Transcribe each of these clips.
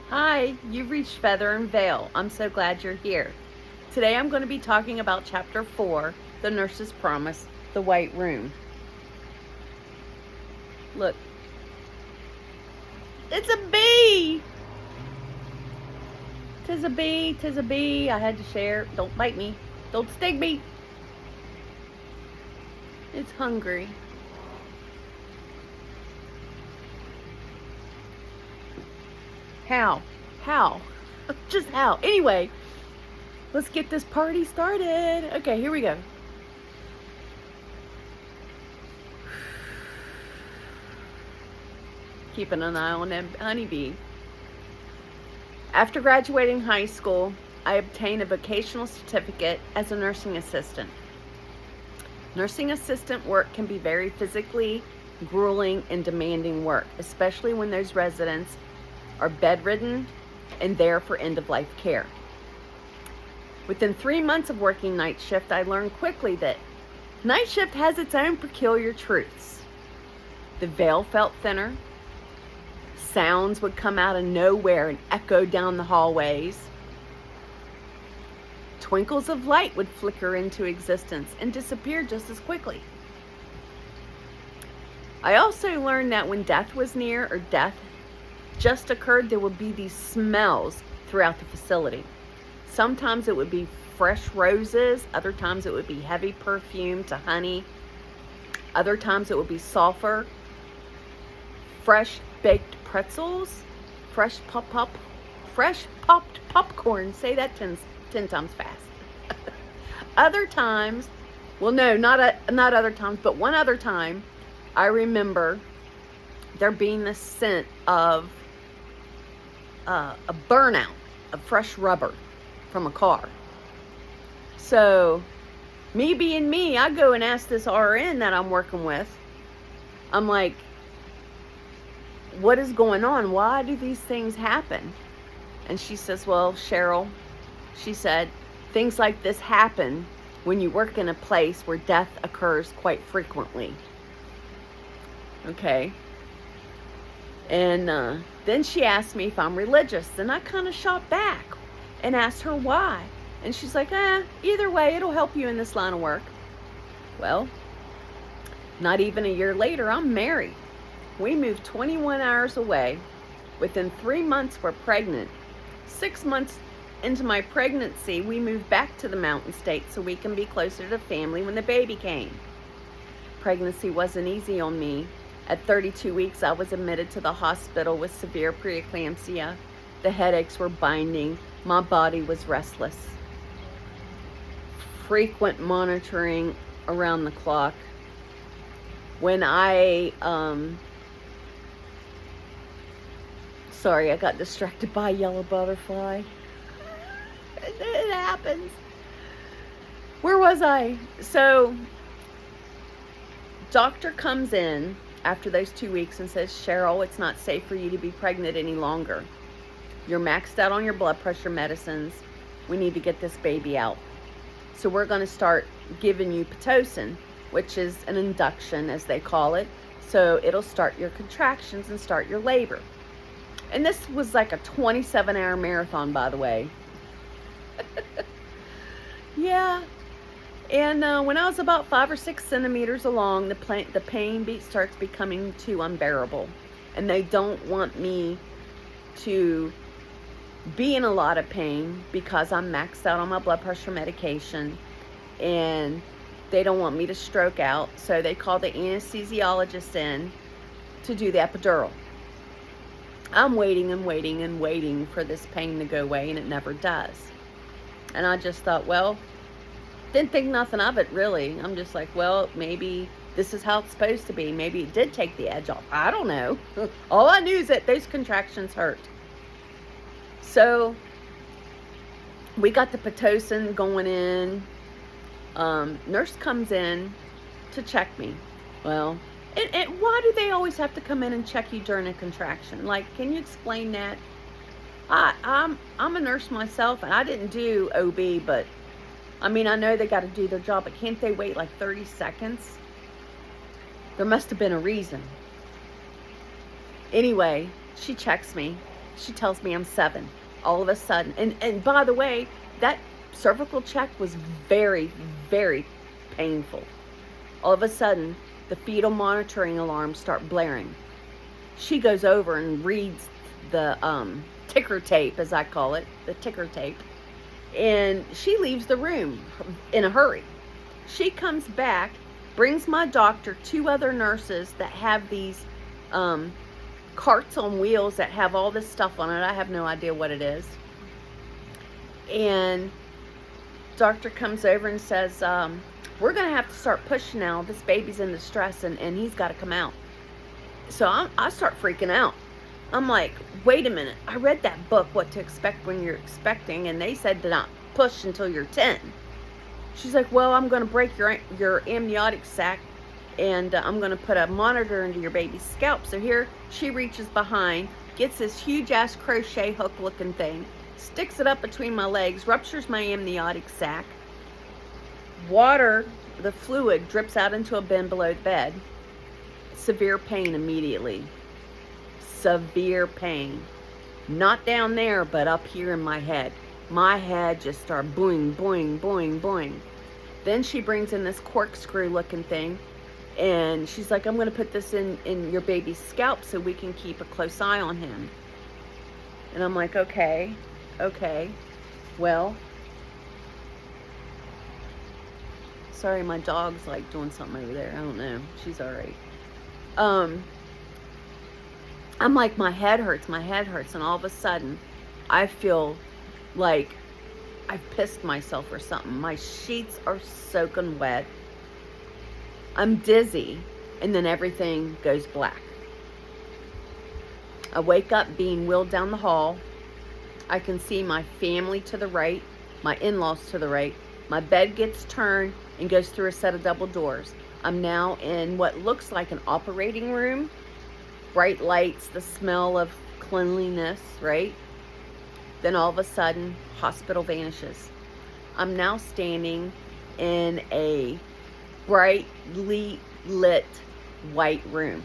Hi, you've reached Feather and Veil. I'm so glad you're here. Today I'm going to be talking about Chapter 4, The Nurse's Promise, The White Room. Look, it's a bee! Tis a bee, tis a bee. I had to share. Don't bite me. Don't sting me. It's hungry. How? How? Just how? Anyway, let's get this party started. Okay, here we go. Keeping an eye on that honeybee. After graduating high school, I obtained a vocational certificate as a nursing assistant. Nursing assistant work can be very physically grueling and demanding work, especially when those residents are bedridden and there for end-of-life care. Within 3 months of working night shift, I learned quickly that night shift has its own peculiar truths. The veil felt thinner. Sounds would come out of nowhere and echo down the hallways. Twinkles of light would flicker into existence and disappear just as quickly. I also learned that when death was near or death just occurred, there would be these smells throughout the facility. Sometimes it would be fresh roses, other times it would be heavy perfume to honey, other times it would be sulfur, fresh baked pretzels, fresh popped popcorn. Say that 10 times fast. Other times, well, no, not other times, but one other time, I remember there being the scent of a burnout of fresh rubber from a car. So, me being me, I go and ask this RN that I'm working with. I'm like, what is going on? Why do these things happen? And she says, well, Cheryl, she said, things like this happen when you work in a place where death occurs quite frequently. Okay. And then she asked me if I'm religious, and I kind of shot back and asked her why. And she's like, either way, it'll help you in this line of work. Well, not even a year later, I'm married. We moved 21 hours away. Within 3 months, we're pregnant. 6 months into my pregnancy, we moved back to the Mountain State so we can be closer to family when the baby came. Pregnancy wasn't easy on me. At 32 weeks, I was admitted to the hospital with severe preeclampsia. The headaches were binding. My body was restless. Frequent monitoring around the clock. When I got distracted by a yellow butterfly. It happens. Where was I? So, doctor comes in after those 2 weeks and says, Cheryl, it's not safe for you to be pregnant any longer. You're maxed out on your blood pressure medicines. We need to get this baby out. So we're going to start giving you Pitocin, which is an induction, as they call it. So it'll start your contractions and start your labor. And this was like a 27-hour marathon, by the way. Yeah. And when I was about 5 or 6 centimeters along, the pain starts becoming too unbearable. And they don't want me to be in a lot of pain because I'm maxed out on my blood pressure medication. And they don't want me to stroke out. So they call the anesthesiologist in to do the epidural. I'm waiting and waiting and waiting for this pain to go away, and it never does. And I just thought, well, didn't think nothing of it, really. I'm just like, well, maybe this is how it's supposed to be. Maybe it did take the edge off. I don't know. All I knew is that those contractions hurt. So we got the Pitocin going in. Nurse comes in to check me. Well, why do they always have to come in and check you during a contraction? Like, can you explain that? I'm a nurse myself, and I didn't do OB, but I mean, I know they got to do their job, but can't they wait like 30 seconds? There must have been a reason. Anyway, she checks me. She tells me I'm 7. All of a sudden, and by the way, that cervical check was very, very painful. All of a sudden, the fetal monitoring alarms start blaring. She goes over and reads the ticker tape, as I call it, the ticker tape, and she leaves the room in a hurry. She comes back, brings my doctor, 2 other nurses that have these carts on wheels that have all this stuff on it. I have no idea what it is. And doctor comes over and says, we're going to have to start pushing now. This baby's in distress, and he's got to come out. So I start freaking out. I'm like, wait a minute. I read that book, What to Expect When You're Expecting, and they said to not push until you're 10. She's like, well, I'm going to break your amniotic sac, and I'm going to put a monitor into your baby's scalp. So here she reaches behind, gets this huge ass crochet hook looking thing, sticks it up between my legs, ruptures my amniotic sac. Water, the fluid, drips out into a bin below the bed. Severe pain immediately. Severe pain. Not down there, but up here in my head. My head just started boing, boing, boing, boing. Then she brings in this corkscrew looking thing, and she's like, I'm going to put this in your baby's scalp so we can keep a close eye on him. And I'm like, okay, well, sorry, my dog's like doing something over there. I don't know. She's all right. I'm like, my head hurts. And all of a sudden, I feel like I've pissed myself or something. My sheets are soaking wet. I'm dizzy. And then everything goes black. I wake up being wheeled down the hall. I can see my family to the right, my in-laws to the right. My bed gets turned and goes through a set of double doors. I'm now in what looks like an operating room. Bright lights, the smell of cleanliness, right? Then all of a sudden, hospital vanishes. I'm now standing in a brightly lit white room.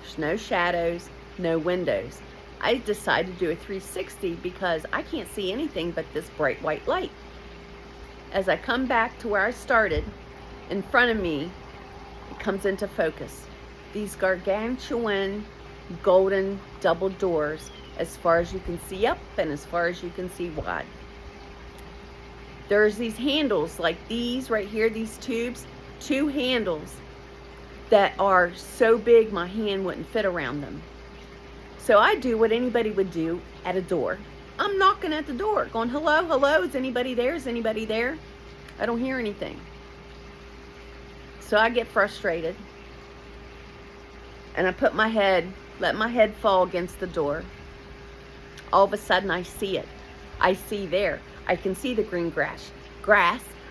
There's no shadows, no windows. I decided to do a 360 because I can't see anything but this bright white light. As I come back to where I started, in front of me, it comes into focus. These gargantuan golden double doors, as far as you can see up and as far as you can see wide. There's these handles like these right here, these tubes, 2 handles that are so big my hand wouldn't fit around them. So I do what anybody would do at a door. I'm knocking at the door, going, hello, hello, is anybody there? Is anybody there? I don't hear anything. So I get frustrated. And I put my head, let my head fall against the door. All of a sudden I see it. I see there. I can see the green grass.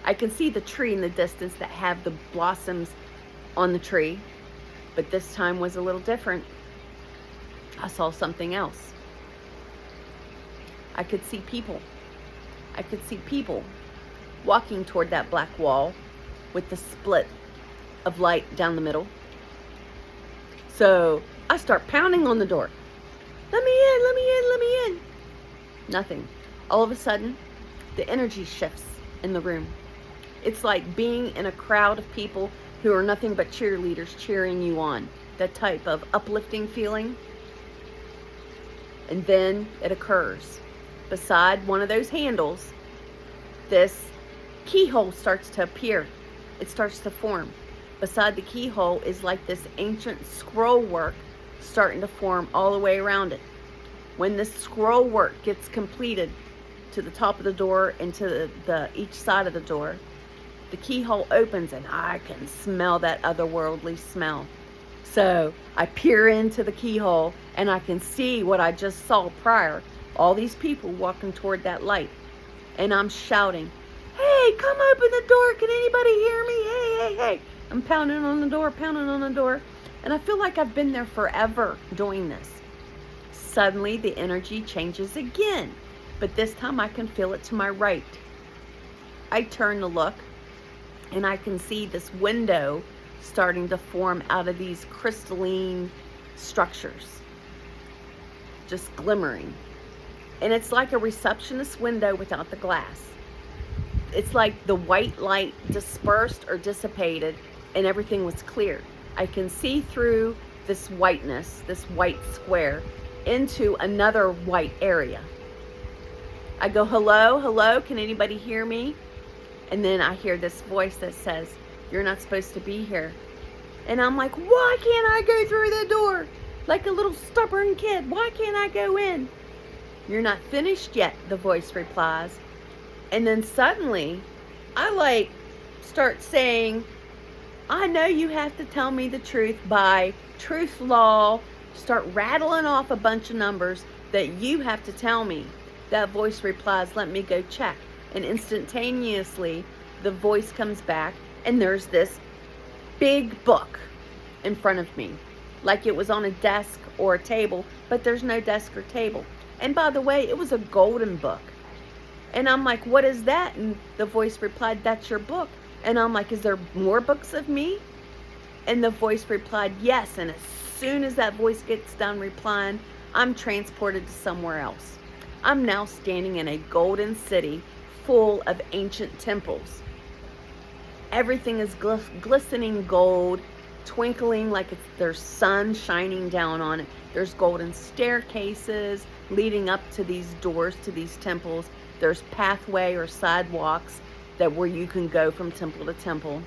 I can see the tree in the distance that have the blossoms on the tree. But this time was a little different. I saw something else. I could see people. I could see people walking toward that black wall with the split of light down the middle. So I start pounding on the door. Let me in, let me in, let me in. Nothing. All of a sudden, the energy shifts in the room. It's like being in a crowd of people who are nothing but cheerleaders cheering you on. That type of uplifting feeling. And then it occurs. Beside one of those handles, this keyhole starts to appear. It starts to form. Beside the keyhole is like this ancient scroll work starting to form all the way around it. When this scroll work gets completed to the top of the door and to the each side of the door, the keyhole opens and I can smell that otherworldly smell. So I peer into the keyhole and I can see what I just saw prior. All these people walking toward that light. And I'm shouting, hey, come open the door. Can anybody hear me? Hey, hey, hey. I'm pounding on the door. And I feel like I've been there forever doing this. Suddenly the energy changes again. But this time I can feel it to my right. I turn to look and I can see this window starting to form out of these crystalline structures. Just glimmering. And it's like a receptionist window without the glass. It's like the white light dispersed or dissipated and everything was clear. I can see through this whiteness, this white square, into another white area. I go, hello, hello, can anybody hear me? And then I hear this voice that says, you're not supposed to be here. And I'm like, why can't I go through the door? Like a little stubborn kid, why can't I go in? You're not finished yet, the voice replies. And then suddenly, I start saying, I know you have to tell me the truth by truth law. Start rattling off a bunch of numbers that you have to tell me. That voice replies, let me go check. And instantaneously, the voice comes back and there's this big book in front of me. Like it was on a desk or a table, but there's no desk or table. And by the way, it was a golden book. And I'm like, what is that? And the voice replied, that's your book. And I'm like, is there more books of me? And the voice replied, yes. And as soon as that voice gets done replying, I'm transported to somewhere else. I'm now standing in a golden city full of ancient temples. Everything is glistening gold, twinkling like there's sun shining down on it. There's golden staircases leading up to these doors to these temples. There's pathway or sidewalks where you can go from temple to temple.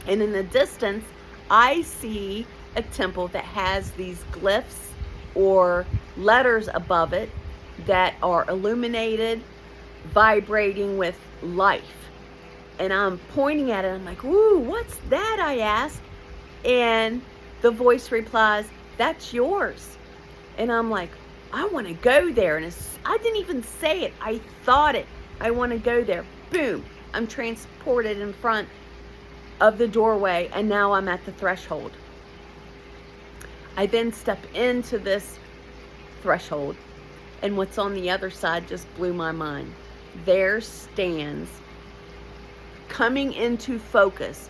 And in the distance, I see a temple that has these glyphs or letters above it that are illuminated, vibrating with life. And I'm pointing at it. I'm like, ooh, what's that? I ask. And the voice replies, that's yours. And I'm like, I want to go there. And I didn't even say it. I thought it. I want to go there. Boom. I'm transported in front of the doorway. And now I'm at the threshold. I then step into this threshold. And what's on the other side just blew my mind. There stands, coming into focus,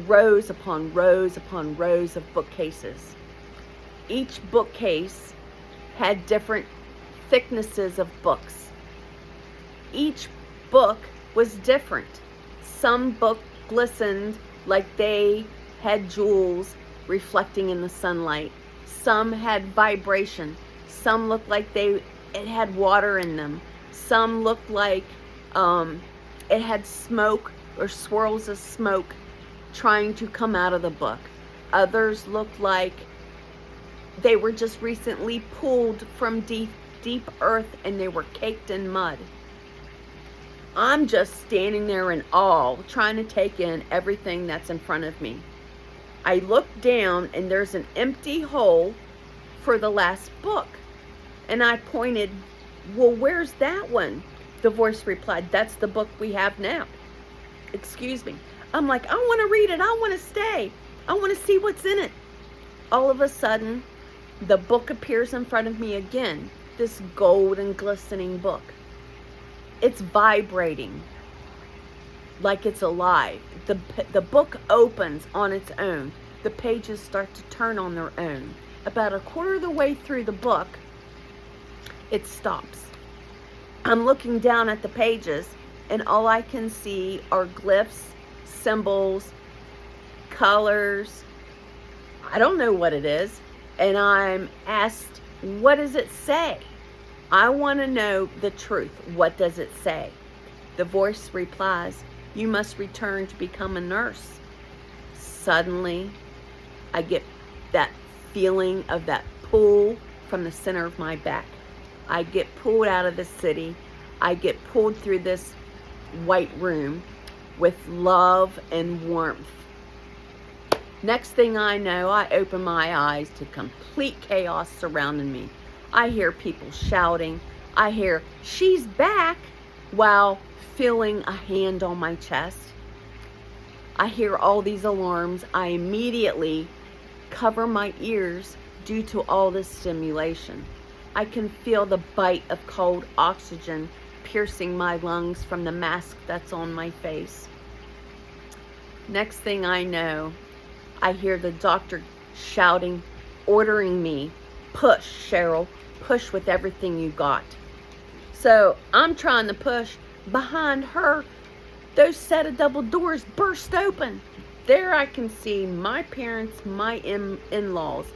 rows upon rows upon rows of bookcases. Each bookcase had different thicknesses of books. Each book was different. Some books glistened like they had jewels reflecting in the sunlight. Some had vibration. Some looked like it had water in them. Some looked like it had smoke or swirls of smoke trying to come out of the book. Others looked like they were just recently pulled from deep earth and they were caked in mud. I'm just standing there in awe, trying to take in everything that's in front of me. I look down and there's an empty hole for the last book. And I pointed, well, where's that one? The voice replied, that's the book we have now. Excuse me. I'm like, I want to read it. I want to stay. I want to see what's in it. All of a sudden, the book appears in front of me again. This gold and glistening book. It's vibrating like it's alive. The book opens on its own. The pages start to turn on their own. About a quarter of the way through the book, it stops. I'm looking down at the pages and all I can see are glyphs, symbols, colors. I don't know what it is. And I'm asked, what does it say? I want to know the truth. What does it say? The voice replies, you must return to become a nurse. Suddenly, I get that feeling of that pull from the center of my back. I get pulled out of the city. I get pulled through this white room with love and warmth. Next thing I know, I open my eyes to complete chaos surrounding me. I hear people shouting. I hear, she's back, while feeling a hand on my chest. I hear all these alarms. I immediately cover my ears due to all this stimulation. I can feel the bite of cold oxygen piercing my lungs from the mask that's on my face. Next thing I know, I hear the doctor shouting, ordering me, push, Cheryl, push with everything you got. So I'm trying to push. Behind her, those set of double doors burst open. There I can see my parents, my in-laws.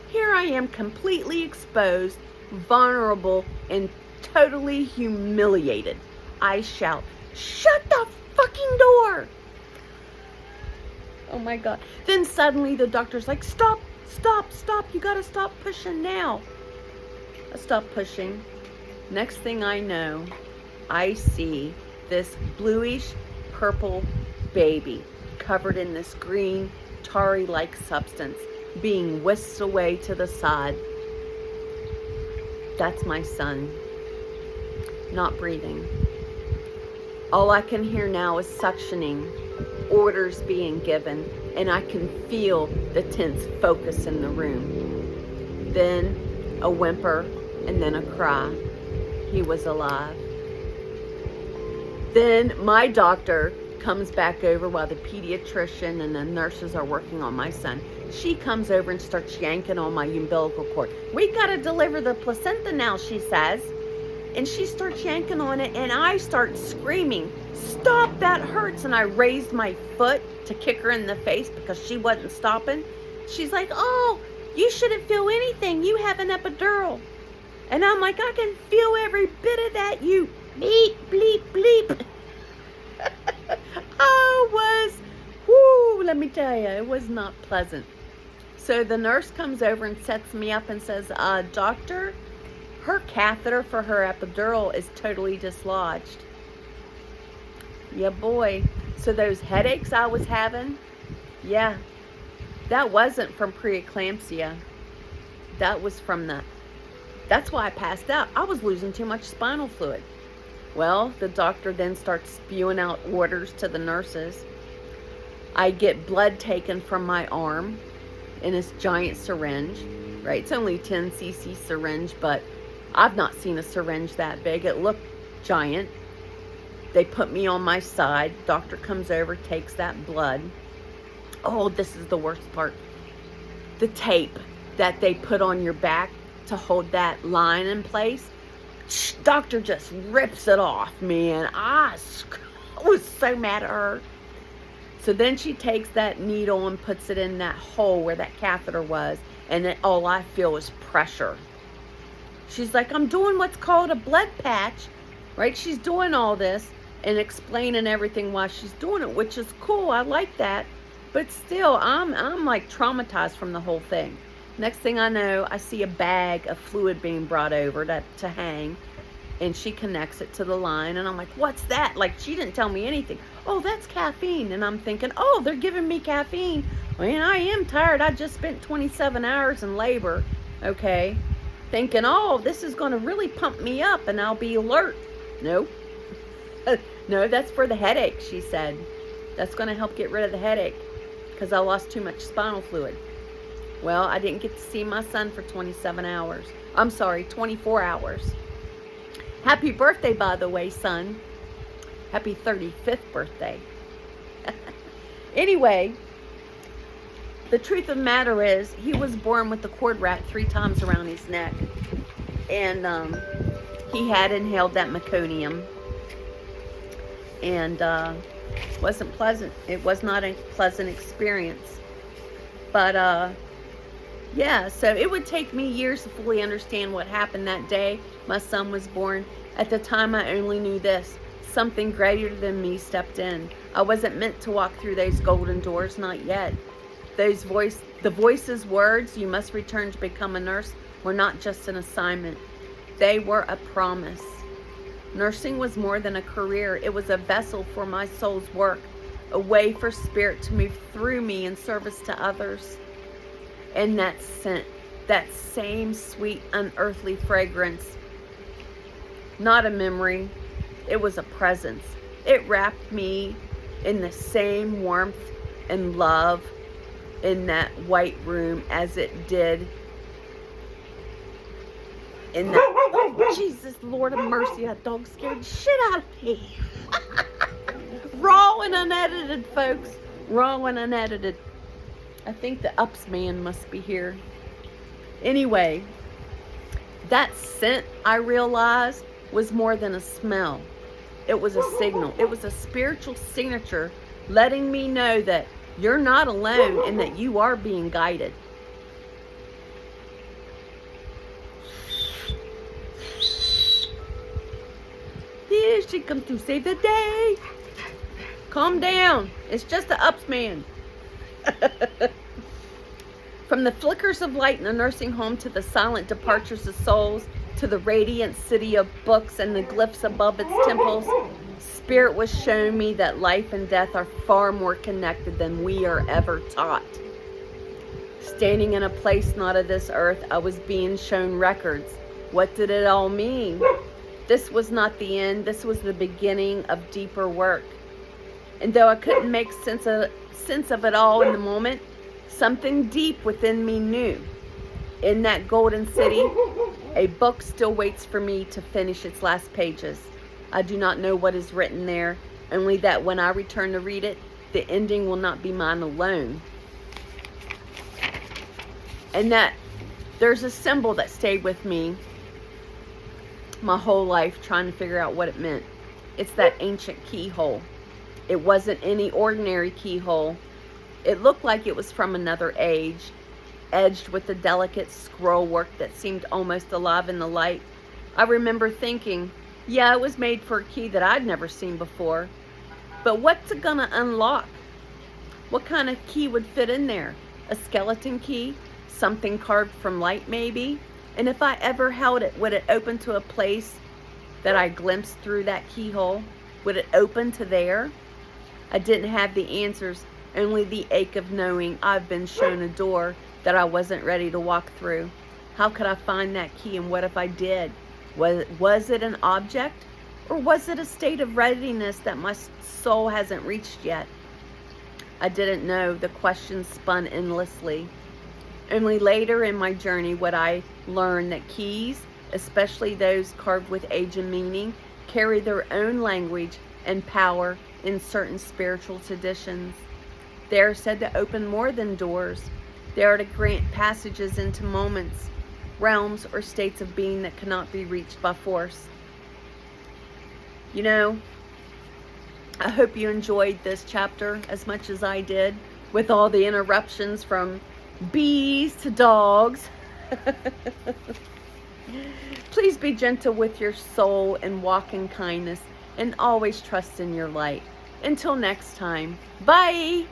Here I am, completely exposed, vulnerable, and totally humiliated. I shout, "Shut the fucking door!" Oh my God. Then suddenly the doctor's like, "Stop, stop, stop. You gotta stop pushing now." I stop pushing. Next thing I know, I see this bluish purple baby covered in this green tarry-like substance being whisked away to the side. That's my son, not breathing. All I can hear now is suctioning, orders being given, and I can feel the tense focus in the room. Then a whimper and then a cry. He was alive. Then my doctor comes back over while the pediatrician and the nurses are working on my son. She comes over and starts yanking on my umbilical cord. "We gotta deliver the placenta now," she says. And she starts yanking on it, and I start screaming, "Stop, that hurts!" And I raised my foot to kick her in the face because she wasn't stopping. She's like, "Oh, you shouldn't feel anything. You have an epidural." And I'm like, "I can feel every bit of that, you bleep, bleep, bleep." Let me tell you, it was not pleasant. So the nurse comes over and sets me up and says, "Doctor, her catheter for her epidural is totally dislodged." Yeah, boy. So those headaches I was having, yeah, that wasn't from preeclampsia. That was from that's why I passed out. I was losing too much spinal fluid. Well, the doctor then starts spewing out orders to the nurses. I get blood taken from my arm in this giant syringe, right? It's only 10 cc syringe, but I've not seen a syringe that big. It looked giant. They put me on my side. Doctor comes over, takes that blood. Oh, this is the worst part. The tape that they put on your back to hold that line in place, doctor just rips it off, man. I was so mad at her. So then she takes that needle and puts it in that hole where that catheter was, and then all I feel is pressure. She's like, "I'm doing what's called a blood patch," right? She's doing all this and explaining everything while she's doing it, which is cool. I like that. But still, I'm like traumatized from the whole thing. Next thing I know, I see a bag of fluid being brought over to hang, and she connects it to the line, and I'm like, "What's that?" Like, she didn't tell me anything. "Oh, that's caffeine." And I'm thinking, "Oh, they're giving me caffeine." Man, I am tired. I just spent 27 hours in labor, okay? Thinking, "Oh, this is going to really pump me up and I'll be alert." Nope. No, that's for the headache, she said. That's going to help get rid of the headache because I lost too much spinal fluid. Well, I didn't get to see my son for 27 hours. I'm sorry, 24 hours. Happy birthday, by the way, son. Happy 35th birthday. Anyway, the truth of the matter is, he was born with the cord wrapped 3 times around his neck. And he had inhaled that meconium. And wasn't pleasant. It was not a pleasant experience. But yeah, so it would take me years to fully understand what happened that day my son was born. At the time, I only knew this: something greater than me stepped in. I wasn't meant to walk through those golden doors, not yet. The voice's words, "You must return to become a nurse," were not just an assignment. They were a promise. Nursing was more than a career. It was a vessel for my soul's work, a way for spirit to move through me in service to others. And that scent, that same sweet, unearthly fragrance, not a memory, it was a presence. It wrapped me in the same warmth and love in that white room as it did in that. Jesus, Lord of mercy, that dog scared the shit out of me. Raw and unedited, folks. Raw and unedited. I think the ups man must be here. Anyway, that scent, I realized, was more than a smell. It was a signal. It was a spiritual signature letting me know that you're not alone and that you are being guided. Here she comes to save the day. Calm down. It's just the ups man. From the flickers of light in the nursing home to the silent departures of souls to the radiant city of books and the glyphs above its temples, Spirit was showing me that life and death are far more connected than we are ever taught. Standing in a place not of this earth, I was being shown records. What did it all mean? This was not the end. This was the beginning of deeper work. And though I couldn't make sense of it all in the moment, something deep within me knew. In that golden city, a book still waits for me to finish its last pages. I do not know what is written there, only that when I return to read it, the ending will not be mine alone. And that there's a symbol that stayed with me my whole life trying to figure out what it meant. It's that ancient keyhole. It wasn't any ordinary keyhole. It looked like it was from another age, edged with the delicate scroll work that seemed almost alive in the light. I remember thinking, yeah, it was made for a key that I'd never seen before. But what's it gonna unlock? What kind of key would fit in there? A skeleton key? Something carved from light maybe? And if I ever held it, would it open to a place that I glimpsed through that keyhole? Would it open to there? I didn't have the answers, only the ache of knowing I've been shown a door that I wasn't ready to walk through. How could I find that key, and what if I did? Was it an object, or was it a state of readiness that my soul hasn't reached yet? I didn't know. The questions spun endlessly. Only later in my journey would I learn that keys, especially those carved with age and meaning, carry their own language and power in certain spiritual traditions. They are said to open more than doors. They are to grant passages into moments, realms, or states of being that cannot be reached by force. You know, I hope you enjoyed this chapter as much as I did, with all the interruptions from bees to dogs. Please be gentle with your soul and walk in kindness, and always trust in your light. Until next time, bye!